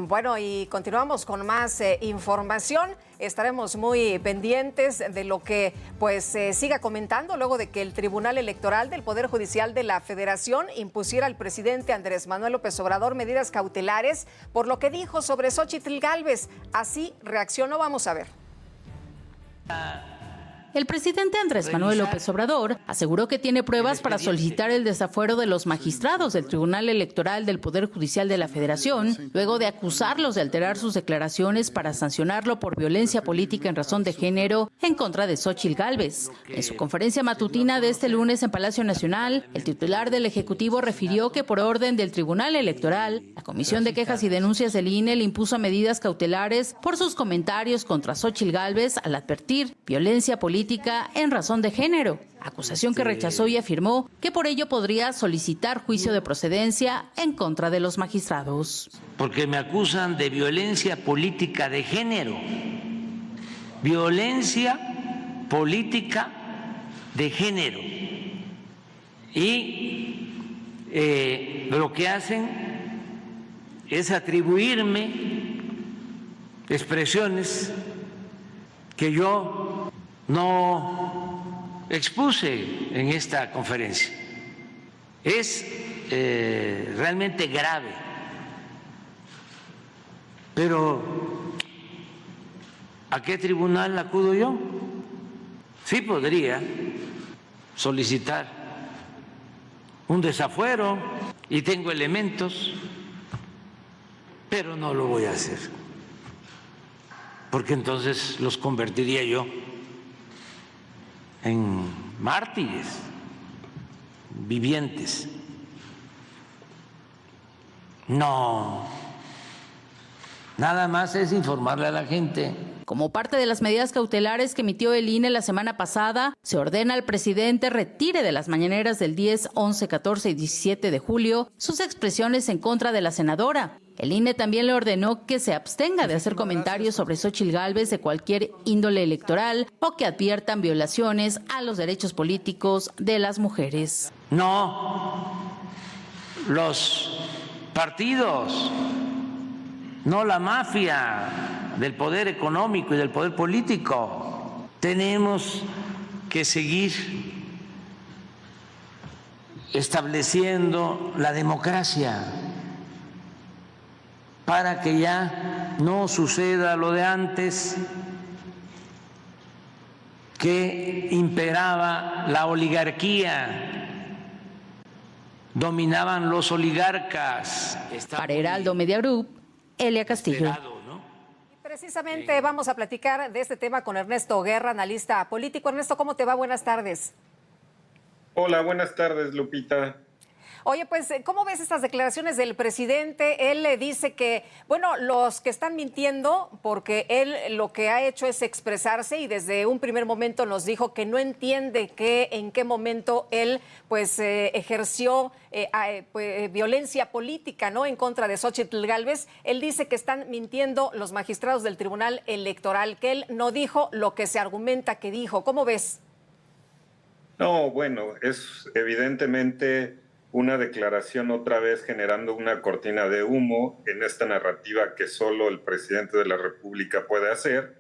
Bueno, y continuamos con más información. Estaremos muy pendientes de lo que siga comentando luego de que el Tribunal Electoral del Poder Judicial de la Federación impusiera al presidente Andrés Manuel López Obrador medidas cautelares por lo que dijo sobre Xóchitl Gálvez. Así reaccionó, vamos a ver. El presidente Andrés Manuel López Obrador aseguró que tiene pruebas para solicitar el desafuero de los magistrados del Tribunal Electoral del Poder Judicial de la Federación, luego de acusarlos de alterar sus declaraciones para sancionarlo por violencia política en razón de género en contra de Xóchitl Gálvez. En su conferencia matutina de este lunes en Palacio Nacional, el titular del Ejecutivo refirió que por orden del Tribunal Electoral, la Comisión de Quejas y Denuncias del INE le impuso medidas cautelares por sus comentarios contra Xóchitl Gálvez al advertir violencia política en razón de género, acusación que rechazó y afirmó que por ello podría solicitar juicio de procedencia en contra de los magistrados. Porque me acusan de violencia política de género, violencia política de género. Y lo que hacen es atribuirme expresiones que yo no expuse en esta conferencia. Es realmente grave, pero ¿a qué tribunal acudo yo? Sí podría solicitar un desafuero y tengo elementos, pero no lo voy a hacer, porque entonces los convertiría yo en mártires vivientes. No, nada más es informarle a la gente. Como parte de las medidas cautelares que emitió el INE la semana pasada, se ordena al presidente retire de las mañaneras del 10, 11, 14 y 17 de julio sus expresiones en contra de la senadora. El INE también le ordenó que se abstenga de hacer comentarios sobre Xóchitl Gálvez de cualquier índole electoral o que adviertan violaciones a los derechos políticos de las mujeres. No, los partidos, no la mafia del poder económico y del poder político. Tenemos que seguir estableciendo la democracia para que ya no suceda lo de antes, que imperaba la oligarquía, dominaban los oligarcas. Para Heraldo Media Group, Elia Castillo. Precisamente vamos a platicar de este tema con Ernesto Guerra, analista político. Ernesto, ¿cómo te va? Buenas tardes. Hola, buenas tardes, Lupita. Oye, pues, ¿cómo ves estas declaraciones del presidente? Él le dice que, bueno, los que están mintiendo, porque él lo que ha hecho es expresarse y desde un primer momento nos dijo que no entiende en qué momento él, ejerció violencia política, ¿no?, en contra de Xóchitl Gálvez. Él dice que están mintiendo los magistrados del Tribunal Electoral, que él no dijo lo que se argumenta que dijo. ¿Cómo ves? No, bueno, es evidentemente una declaración otra vez generando una cortina de humo en esta narrativa que solo el presidente de la República puede hacer,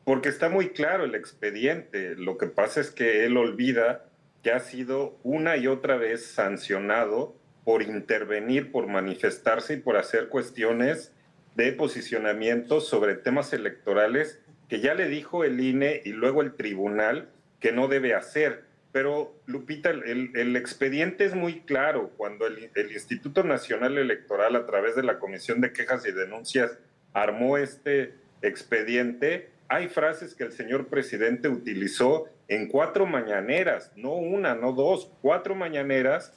porque está muy claro el expediente. Lo que pasa es que él olvida que ha sido una y otra vez sancionado por intervenir, por manifestarse y por hacer cuestiones de posicionamiento sobre temas electorales que ya le dijo el INE y luego el tribunal que no debe hacer. Pero, Lupita, el expediente es muy claro. Cuando el Instituto Nacional Electoral, a través de la Comisión de Quejas y Denuncias, armó este expediente, hay frases que el señor presidente utilizó en 4 mañaneras, no una, no 2, 4 mañaneras,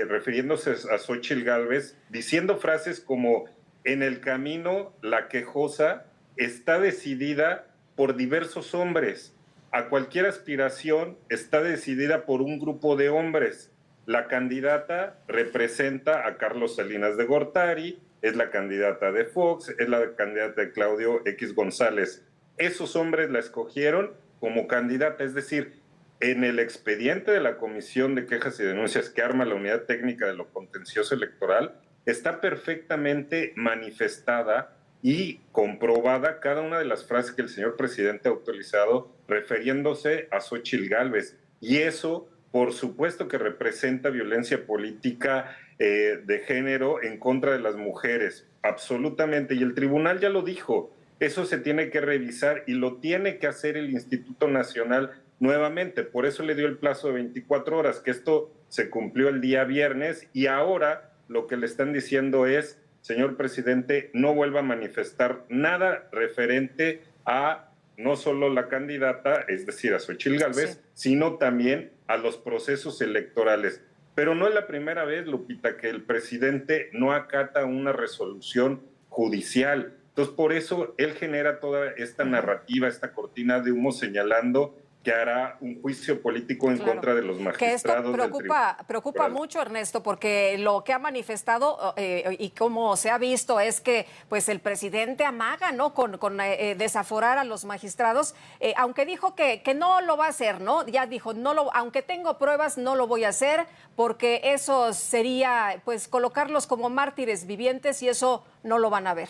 refiriéndose a Xóchitl Gálvez, diciendo frases como: en el camino la quejosa está decidida por diversos hombres. A cualquier aspiración está decidida por un grupo de hombres. La candidata representa a Carlos Salinas de Gortari, es la candidata de Fox, es la candidata de Claudio X González. Esos hombres la escogieron como candidata, es decir, en el expediente de la Comisión de Quejas y Denuncias que arma la Unidad Técnica de lo Contencioso Electoral, está perfectamente manifestada y comprobada cada una de las frases que el señor presidente ha utilizado refiriéndose a Xóchitl Gálvez. Y eso, por supuesto, que representa violencia política de género en contra de las mujeres, absolutamente. Y el tribunal ya lo dijo, eso se tiene que revisar y lo tiene que hacer el Instituto Nacional nuevamente. Por eso le dio el plazo de 24 horas, que esto se cumplió el día viernes y ahora lo que le están diciendo es, señor presidente, no vuelva a manifestar nada referente a no solo la candidata, es decir, a Xóchitl Gálvez, sino también a los procesos electorales. Pero no es la primera vez, Lupita, que el presidente no acata una resolución judicial. Entonces, por eso él genera toda esta narrativa, esta cortina de humo señalando que hará un juicio político en contra de los magistrados. Que esto preocupa mucho, Ernesto, porque lo que ha manifestado y como se ha visto es que pues el presidente amaga, ¿no?, con desaforar a los magistrados, aunque dijo que no lo va a hacer, ¿no? Ya dijo, aunque tengo pruebas, no lo voy a hacer, porque eso sería pues colocarlos como mártires vivientes y eso no lo van a ver.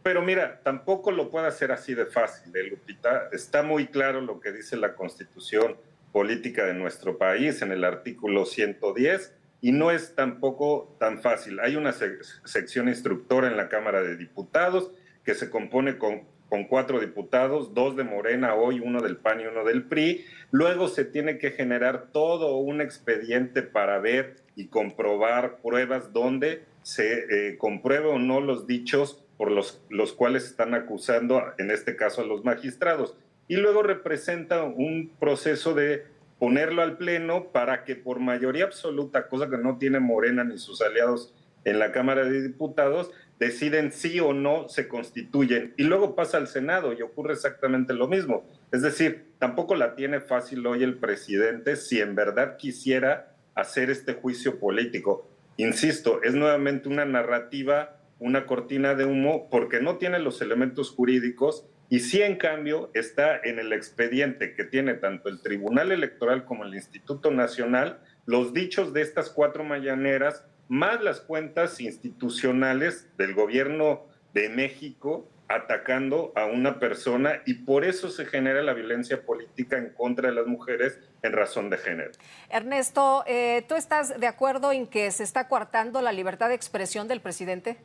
Pero mira, tampoco lo puede hacer así de fácil, Lupita. Está muy claro lo que dice la Constitución Política de nuestro país en el artículo 110 y no es tampoco tan fácil. Hay una sección instructora en la Cámara de Diputados que se compone con 4 diputados, 2 de Morena hoy, 1 del PAN y 1 del PRI. Luego se tiene que generar todo un expediente para ver y comprobar pruebas donde se compruebe o no los dichos por los cuales están acusando, en este caso, a los magistrados. Y luego representa un proceso de ponerlo al Pleno para que por mayoría absoluta, cosa que no tiene Morena ni sus aliados en la Cámara de Diputados, deciden sí o no se constituyen. Y luego pasa al Senado y ocurre exactamente lo mismo. Es decir, tampoco la tiene fácil hoy el presidente si en verdad quisiera hacer este juicio político. Insisto, es nuevamente una narrativa, una cortina de humo, porque no tiene los elementos jurídicos y sí, en cambio, está en el expediente que tiene tanto el Tribunal Electoral como el Instituto Nacional, los dichos de estas 4 mañaneras, más las cuentas institucionales del gobierno de México atacando a una persona, y por eso se genera la violencia política en contra de las mujeres en razón de género. Ernesto, ¿tú estás de acuerdo en que se está coartando la libertad de expresión del presidente?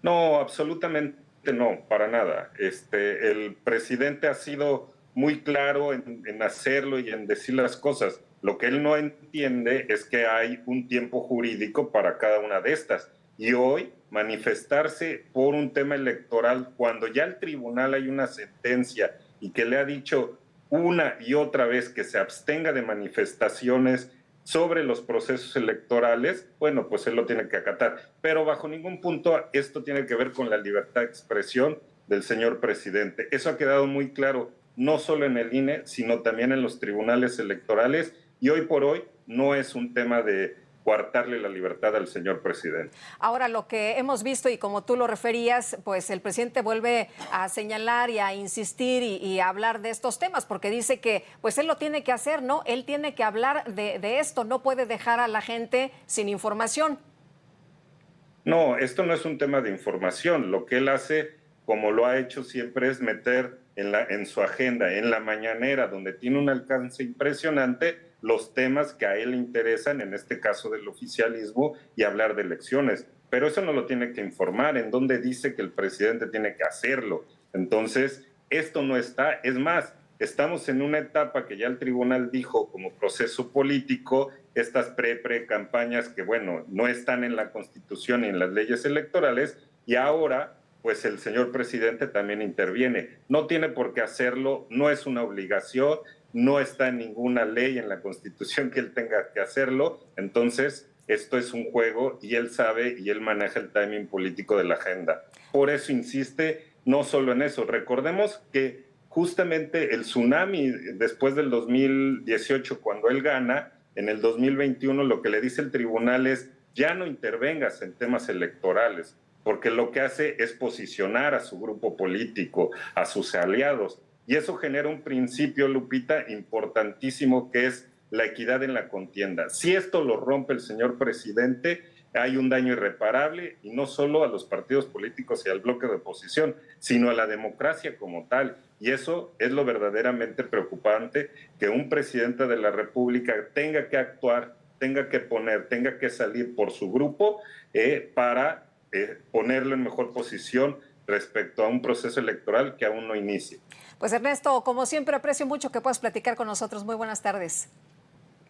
No, absolutamente no, para nada. El presidente ha sido muy claro en hacerlo y en decir las cosas. Lo que él no entiende es que hay un tiempo jurídico para cada una de estas. Y hoy manifestarse por un tema electoral, cuando ya el tribunal hay una sentencia y que le ha dicho una y otra vez que se abstenga de manifestaciones sobre los procesos electorales, bueno, pues él lo tiene que acatar. Pero bajo ningún punto esto tiene que ver con la libertad de expresión del señor presidente. Eso ha quedado muy claro, no solo en el INE, sino también en los tribunales electorales, y hoy por hoy no es un tema de coartarle la libertad al señor presidente. Ahora, lo que hemos visto y como tú lo referías, pues el presidente vuelve a señalar y a insistir y a hablar de estos temas, porque dice que pues él lo tiene que hacer, ¿no? Él tiene que hablar de esto, no puede dejar a la gente sin información. No, esto no es un tema de información. Lo que él hace, como lo ha hecho siempre, es meter en su agenda, en la mañanera, donde tiene un alcance impresionante, los temas que a él le interesan, en este caso del oficialismo, y hablar de elecciones. Pero eso no lo tiene que informar, en donde dice que el presidente tiene que hacerlo. Entonces, esto no está. Es más, estamos en una etapa que ya el tribunal dijo como proceso político, estas pre-campañas que, bueno, no están en la Constitución ni en las leyes electorales, y ahora pues el señor presidente también interviene. No tiene por qué hacerlo, no es una obligación, no está en ninguna ley en la Constitución que él tenga que hacerlo. Entonces, esto es un juego y él sabe y él maneja el timing político de la agenda. Por eso insiste no solo en eso. Recordemos que justamente el tsunami después del 2018, cuando él gana, en el 2021 lo que le dice el tribunal es ya no intervengas en temas electorales, porque lo que hace es posicionar a su grupo político, a sus aliados. Y eso genera un principio, Lupita, importantísimo, que es la equidad en la contienda. Si esto lo rompe el señor presidente, hay un daño irreparable, y no solo a los partidos políticos y al bloque de oposición, sino a la democracia como tal. Y eso es lo verdaderamente preocupante, que un presidente de la República tenga que actuar, tenga que salir por su grupo para ponerlo en mejor posición respecto a un proceso electoral que aún no inicia. Pues Ernesto, como siempre, aprecio mucho que puedas platicar con nosotros. Muy buenas tardes.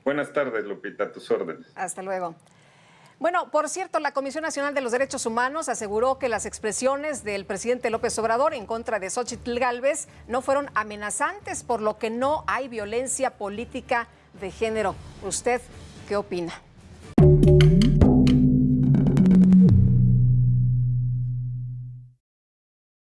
Buenas tardes, Lupita, a tus órdenes. Hasta luego. Bueno, por cierto, la Comisión Nacional de los Derechos Humanos aseguró que las expresiones del presidente López Obrador en contra de Xóchitl Gálvez no fueron amenazantes, por lo que no hay violencia política de género. ¿Usted qué opina?